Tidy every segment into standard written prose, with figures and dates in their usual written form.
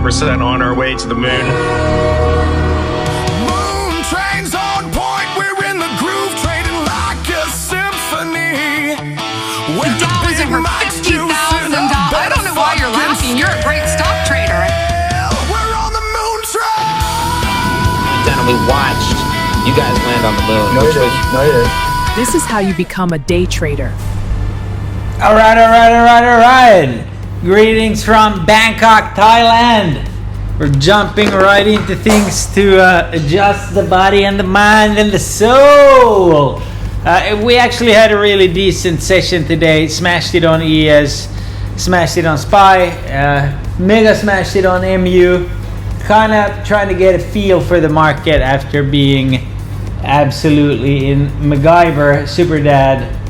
100% on our way to the moon. Moontrain's on point, we're in the groove, trading like a symphony. With The Dow is over $50,000. I don't know why you're laughing. You're a great stock trader. We're on the moon train. Then we watched you guys land on the moon, which was This is how you become a day trader. All right. Greetings from Bangkok, Thailand. We're jumping right into things to adjust the body and the mind and the soul. We actually had a really decent session today. Smashed it on ES, smashed it on SPY, mega smashed it on MU. Kind of trying to get a feel for the market after being absolutely in MacGyver, Super Dad,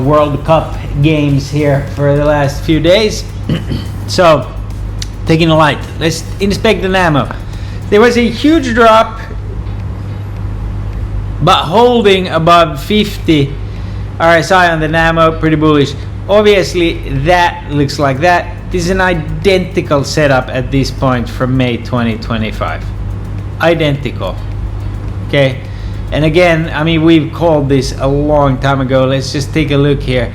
World Cup games here for the last few days. So, taking a light. Let's inspect the NAMO. There was a huge drop, but holding above 50 RSI on the NAMO, pretty bullish. Obviously, that looks like that. This is an identical setup at this point from May 2025. Identical. Okay. And again, I mean, we've called this a long time ago. Let's just take a look here.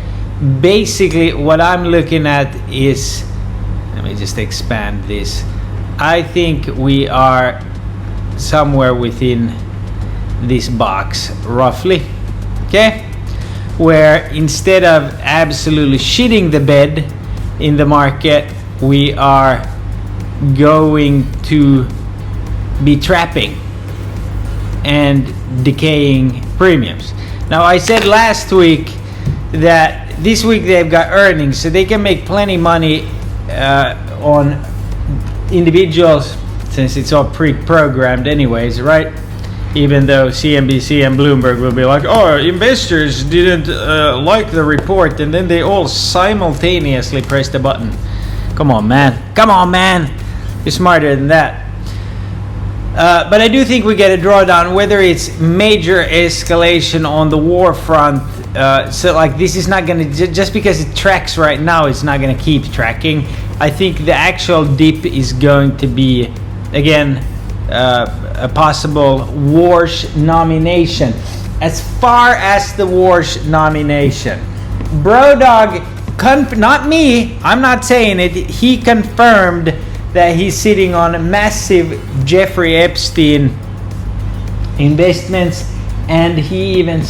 Basically, what I'm looking at is, let me just expand this. I think we are somewhere within this box, roughly. Okay? Where instead of absolutely shitting the bed in the market, we are going to be trapping and decaying premiums. Now, I said last week that this week they've got earnings, so they can make plenty money on individuals, since it's all pre-programmed anyways, right? Even though CNBC and Bloomberg will be like, oh, investors didn't like the report, and then they all simultaneously press the button. Come on, man. You're smarter than that. But I do think we get a drawdown, whether it's major escalation on the war front. So like, this is not going to, just because it tracks right now, it's not going to keep tracking. I think the actual dip is going to be, again, a possible Warsh nomination. As far as the Warsh nomination, Brodog, not me, I'm not saying it, he confirmed that he's sitting on massive Jeffrey Epstein investments, and he even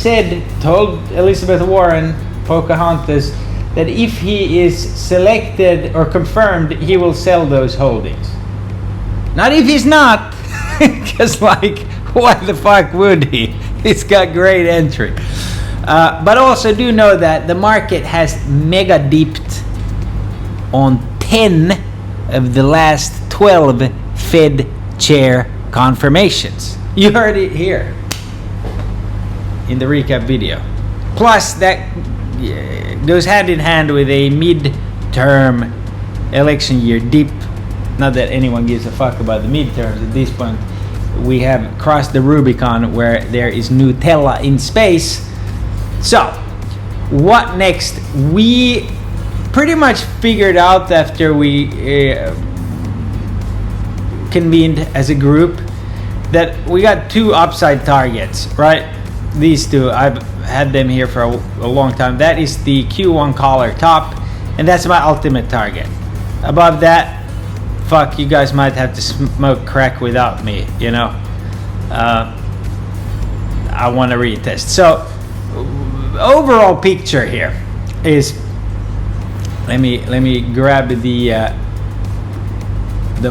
told Elizabeth Warren, Pocahontas, that if he is selected or confirmed, he will sell those holdings. Not if he's not, because why the fuck would he? He's got great entry. But also do know that the market has mega dipped on 10 of the last 12 Fed chair confirmations. You heard it here in the recap video. Plus, that goes hand in hand with a mid-term election year dip. Not that anyone gives a fuck about the midterms at this point. We have crossed the Rubicon where there is Nutella in space. So, what next? We pretty much figured out after we convened as a group that we got two upside targets, right? These two, I've had them here for a long time. That is the Q1 collar top, and that's my ultimate target. Above that, fuck, you guys might have to smoke crack without me, I want to retest. So, overall picture here is, let me grab the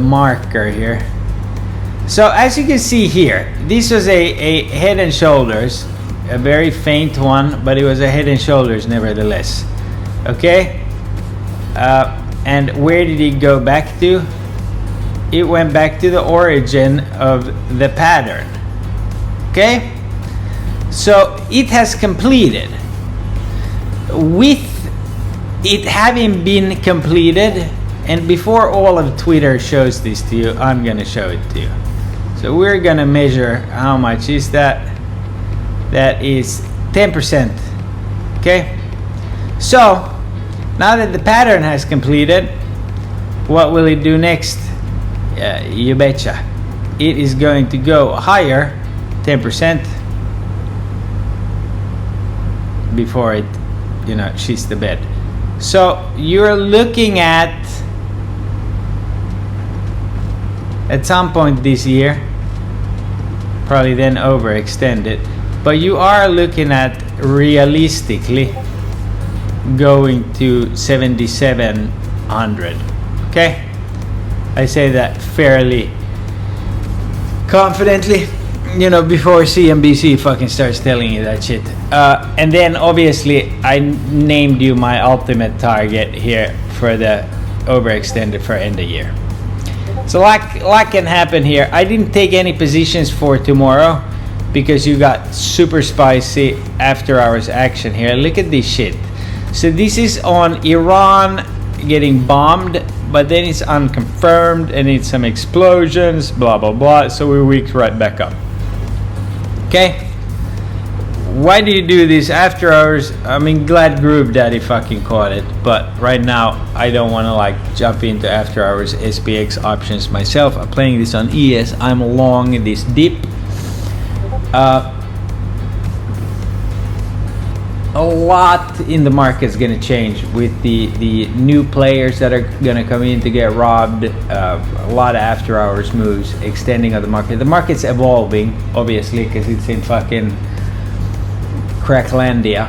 marker here. So as you can see here, this was a head and shoulders, a very faint one, but it was a head and shoulders nevertheless. Okay, and where did it go back to? It went back to the origin of the pattern. Okay, so it has completed. With it having been completed, and before all of Twitter shows this to you, I'm gonna show it to you. So we're gonna measure how much is that. That is 10%. Okay, so now that the pattern has completed, What will it do next? You betcha. It is going to go higher 10% before it, shits the bed. So you're looking at some point this year, probably then overextend it, but you are looking at realistically going to 7,700. Okay, I say that fairly confidently, before CNBC fucking starts telling you that shit. And then obviously I named you my ultimate target here for the overextended for end of year. So lot can happen here. I didn't take any positions for tomorrow because you got super spicy after hours action here. Look at this shit. So this is on Iran getting bombed, but then it's unconfirmed and it's some explosions, blah blah blah. So we weak right back up. Okay. Why do you do this after hours? I mean, glad Groove Daddy fucking caught it, but right now I don't want to jump into after hours SPX options myself. I'm playing this on ES. I'm long this dip. A lot in the market is going to change with the new players that are going to come in to get robbed. A lot of after hours moves, extending of the market. The market's evolving, obviously, because it's in fucking Cracklandia.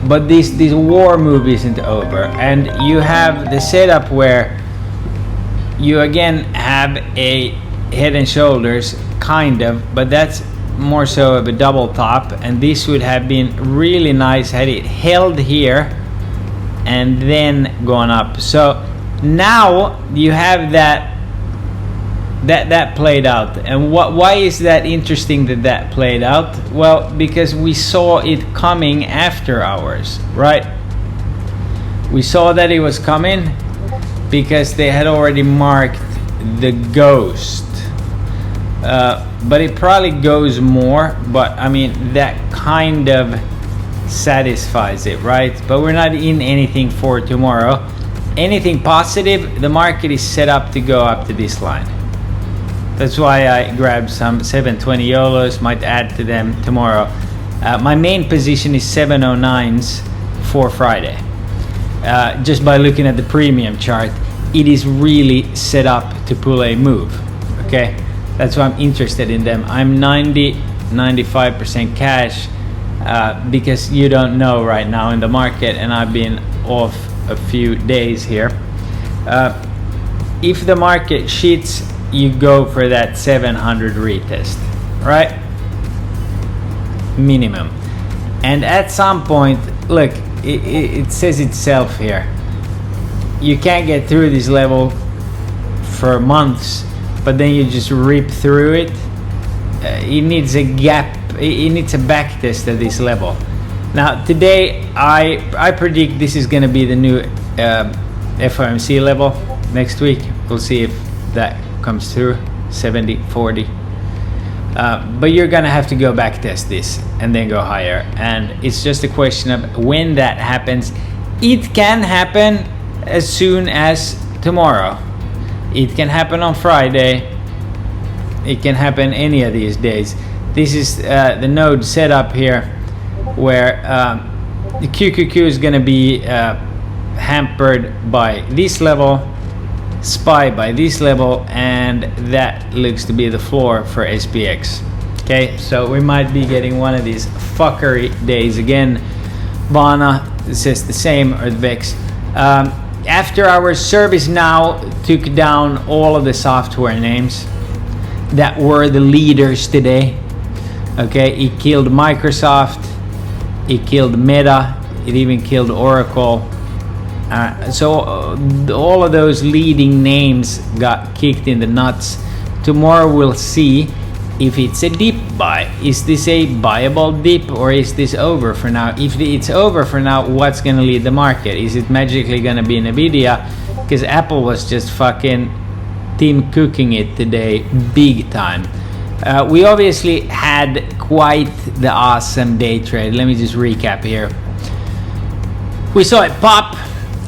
But this war move isn't over, and you have the setup where you again have a head and shoulders kind of, but that's more so of a double top, and this would have been really nice had it held here and then gone up. So now you have that played out. And why is that interesting that played out? Well, because we saw it coming after hours, right? We saw that it was coming because they had already marked the ghost. But it probably goes more, but I mean that kind of satisfies it, right? But we're not in anything for tomorrow. Anything positive, the market is set up to go up to this line. That's why I grabbed some 720 YOLOs, might add to them tomorrow. My main position is 709s for Friday. Just by looking at the premium chart, it is really set up to pull a move, okay? That's why I'm interested in them. I'm 95% cash because you don't know right now in the market, and I've been off a few days here. If the market shits, you go for that 700 retest, right? Minimum. And at some point, look, it says itself here. You can't get through this level for months, but then you just rip through it. It needs a gap. It needs a back test at this level. Now today, I predict this is going to be the new FOMC level next week. We'll see if that comes through 70-40. But you're going to have to go back test this and then go higher. And it's just a question of when that happens. It can happen as soon as tomorrow. It can happen on Friday. It can happen any of these days. This is the node setup here where the QQQ is going to be hampered by this level, SPY by this level, and that looks to be the floor for SPX. Okay, so we might be getting one of these fuckery days again. Bana says the same, or the VEX. After our service now took down all of the software names that were the leaders today. Okay, it killed Microsoft, it killed Meta, it even killed Oracle. So all of those leading names got kicked in the nuts. Tomorrow we'll see if it's a dip buy. Is this a buyable dip, or is this over for now? If it's over for now, what's going to lead the market? Is it magically going to be Nvidia? Because Apple was just fucking Tim cooking it today big time. We obviously had quite the awesome day trade. Let me just recap here. We saw it pop,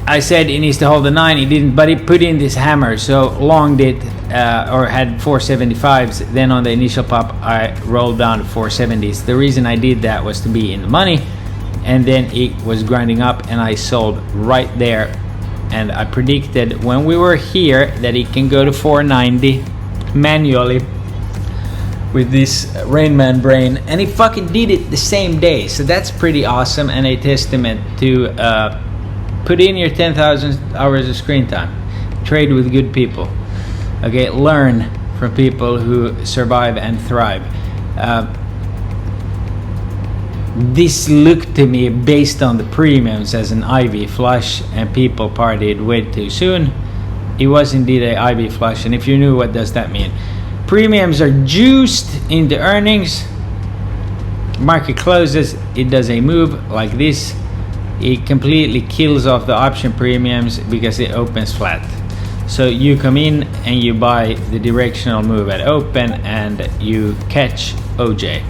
I said he needs to hold the 9, he didn't, but he put in this hammer, so longed it, or had 475s. Then on the initial pop, I rolled down to 470s. The reason I did that was to be in the money, and then it was grinding up, and I sold right there. And I predicted when we were here that it can go to 490 manually with this Rainman brain, and he fucking did it the same day. So that's pretty awesome, and a testament to put in your 10,000 hours of screen time. Trade with good people. Okay, learn from people who survive and thrive. This looked to me, based on the premiums, as an IV flush, and people partied way too soon. It was indeed a IV flush, and if you knew, what does that mean? Premiums are juiced into earnings. Market closes, it does a move like this. It completely kills off the option premiums because it opens flat. So you come in and you buy the directional move at open, and you catch OJ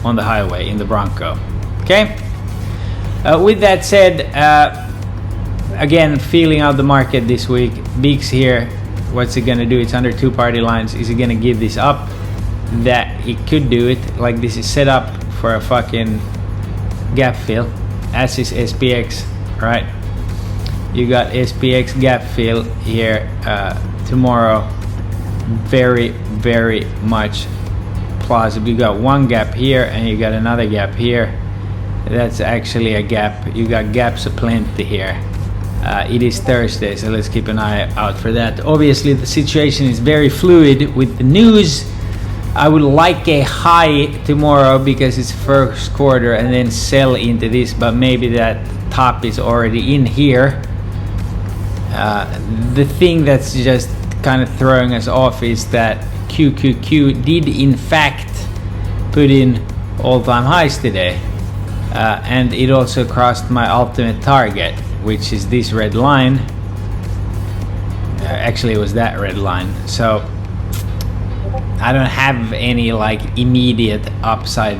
on the highway in the Bronco. Okay? With that said, again, feeling out the market this week. Beaks here. What's it gonna do? It's under 2 party lines. Is it gonna give this up? That it could do it. Like, this is set up for a fucking gap fill, as is SPX, right? You got SPX gap fill here tomorrow. Very, very much plausible. You got one gap here, and you got another gap here. That's actually a gap. You got gaps aplenty here. It is Thursday, so let's keep an eye out for that. Obviously, the situation is very fluid with the news. I would like a high tomorrow because it's first quarter, and then sell into this, but maybe that top is already in here. The thing that's just kind of throwing us off is that QQQ did in fact put in all-time highs today, and it also crossed my ultimate target, which is this red line. Actually, it was that red line. So I don't have any like immediate upside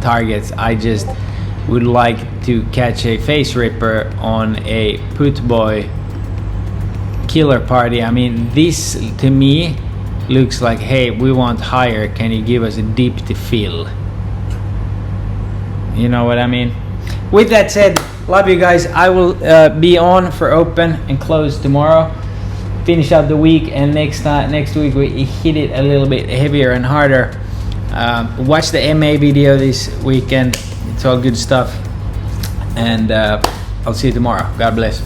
targets. I just would like to catch a face ripper on a put boy killer party. I mean, this to me looks like, hey, we want higher, can you give us a dip to fill? You know what I mean? With that said, love you guys. I will be on for open and close tomorrow. Finish out the week, and next week we hit it a little bit heavier and harder. Watch the MA video this weekend. It's all good stuff. And I'll see you tomorrow. God bless.